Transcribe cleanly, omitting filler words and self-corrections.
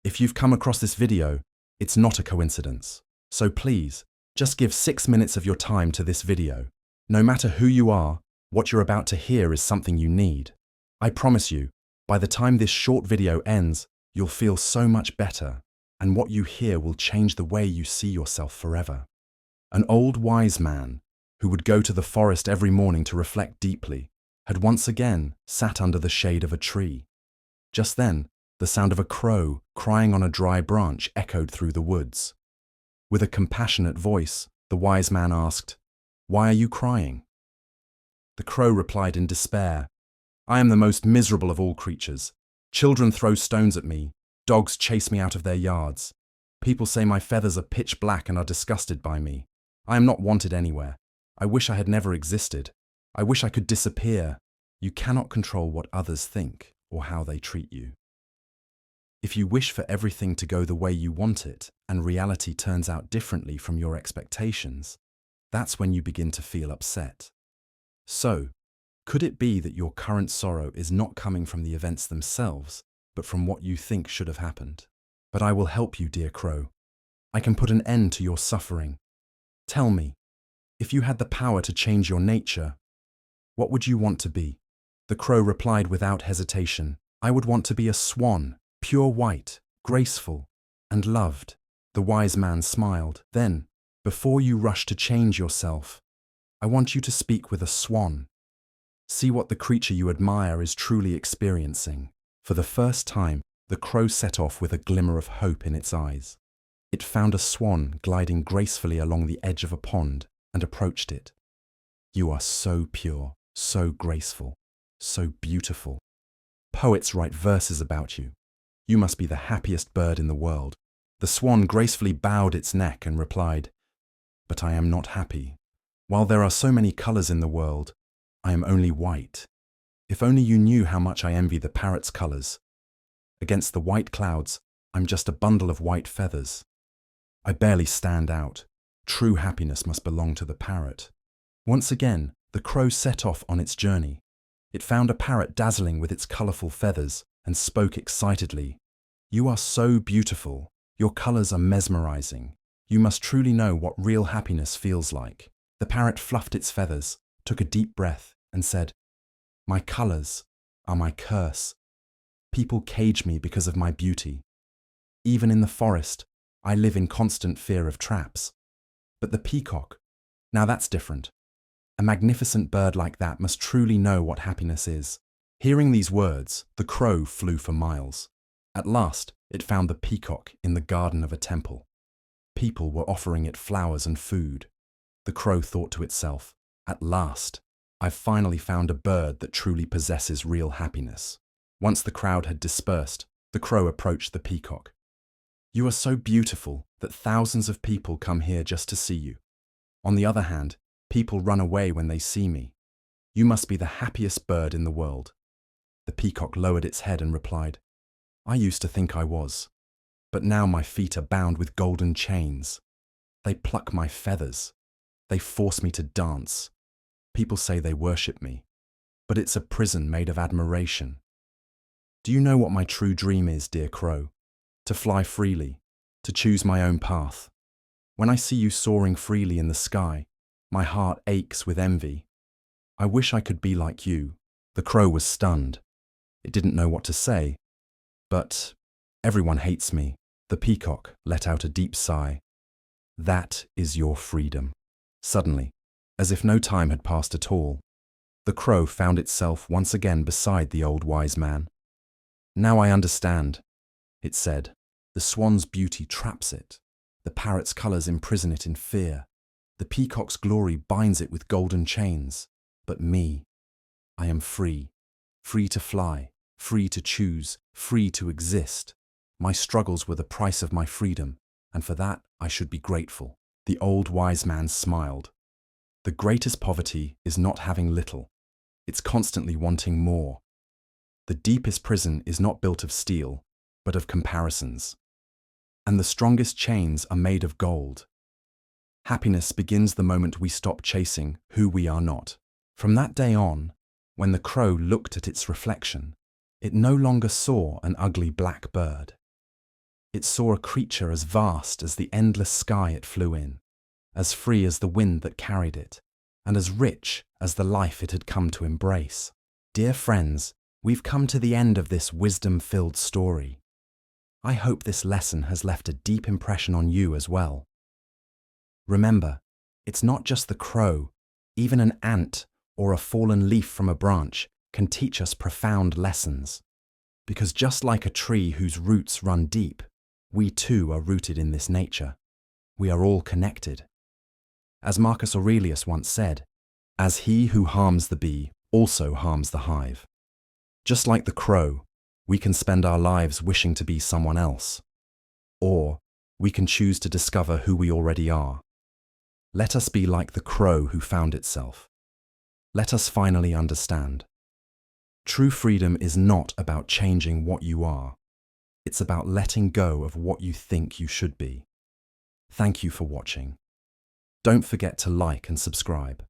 If you've come across this video, it's not a coincidence. So please, just give 6 minutes of your time to this video. No matter who you are, what you're about to hear is something you need. I promise you, by the time this short video ends, you'll feel so much better, and what you hear will change the way you see yourself forever. An old wise man, who would go to the forest every morning to reflect deeply, had once again sat under the shade of a tree. Just then, the sound of a crow crying on a dry branch echoed through the woods. With a compassionate voice, the wise man asked, "Why are you crying?" The crow replied in despair, "I am the most miserable of all creatures. Children throw stones at me, dogs chase me out of their yards. People say my feathers are pitch black and are disgusted by me. I am not wanted anywhere. I wish I had never existed. I wish I could disappear." You cannot control what others think or how they treat you. If you wish for everything to go the way you want it, and reality turns out differently from your expectations, that's when you begin to feel upset. So, could it be that your current sorrow is not coming from the events themselves, but from what you think should have happened? But I will help you, dear crow. I can put an end to your suffering. Tell me, if you had the power to change your nature, what would you want to be? The crow replied without hesitation, "I would want to be a swan, pure white, graceful, and loved." The wise man smiled. "Then, before you rush to change yourself, I want you to speak with a swan. See what the creature you admire is truly experiencing." For the first time, the crow set off with a glimmer of hope in its eyes. It found a swan gliding gracefully along the edge of a pond and approached it. "You are so pure, so graceful, so beautiful. Poets write verses about you. You must be the happiest bird in the world." The swan gracefully bowed its neck and replied, "But I am not happy. While there are so many colors in the world, I am only white. If only you knew how much I envy the parrot's colors. Against the white clouds, I'm just a bundle of white feathers. I barely stand out. True happiness must belong to the parrot." Once again, the crow set off on its journey. It found a parrot dazzling with its colorful feathers and spoke excitedly, "You are so beautiful. Your colors are mesmerizing. You must truly know what real happiness feels like." The parrot fluffed its feathers, took a deep breath, and said, "My colors are my curse. People cage me because of my beauty. Even in the forest, I live in constant fear of traps. But the peacock, now that's different. A magnificent bird like that must truly know what happiness is." Hearing these words, the crow flew for miles. At last, it found the peacock in the garden of a temple. People were offering it flowers and food. The crow thought to itself, "At last, I've finally found a bird that truly possesses real happiness." Once the crowd had dispersed, the crow approached the peacock. "You are so beautiful that thousands of people come here just to see you. On the other hand, people run away when they see me. You must be the happiest bird in the world." The peacock lowered its head and replied, "I used to think I was, but now my feet are bound with golden chains. They pluck my feathers. They force me to dance. People say they worship me, but it's a prison made of admiration. Do you know what my true dream is, dear crow? To fly freely, to choose my own path. When I see you soaring freely in the sky, my heart aches with envy. I wish I could be like you." The crow was stunned. It didn't know what to say. "But everyone hates me." The peacock let out a deep sigh. "That is your freedom." Suddenly, as if no time had passed at all, the crow found itself once again beside the old wise man. "Now I understand," it said. "The swan's beauty traps it. The parrot's colors imprison it in fear. The peacock's glory binds it with golden chains. But me, I am free. Free to fly, free to choose, free to exist. My struggles were the price of my freedom, and for that I should be grateful." The old wise man smiled. The greatest poverty is not having little. It's constantly wanting more. The deepest prison is not built of steel, but of comparisons. And the strongest chains are made of gold. Happiness begins the moment we stop chasing who we are not. From that day on, when the crow looked at its reflection, it no longer saw an ugly black bird. It saw a creature as vast as the endless sky it flew in, as free as the wind that carried it, and as rich as the life it had come to embrace. Dear friends, we've come to the end of this wisdom-filled story. I hope this lesson has left a deep impression on you as well. Remember, it's not just the crow, even an ant or a fallen leaf from a branch can teach us profound lessons. Because just like a tree whose roots run deep, we too are rooted in this nature. We are all connected. As Marcus Aurelius once said, "As he who harms the bee also harms the hive." Just like the crow, we can spend our lives wishing to be someone else. Or we can choose to discover who we already are. Let us be like the crow who found itself. Let us finally understand. True freedom is not about changing what you are. It's about letting go of what you think you should be. Thank you for watching. Don't forget to like and subscribe.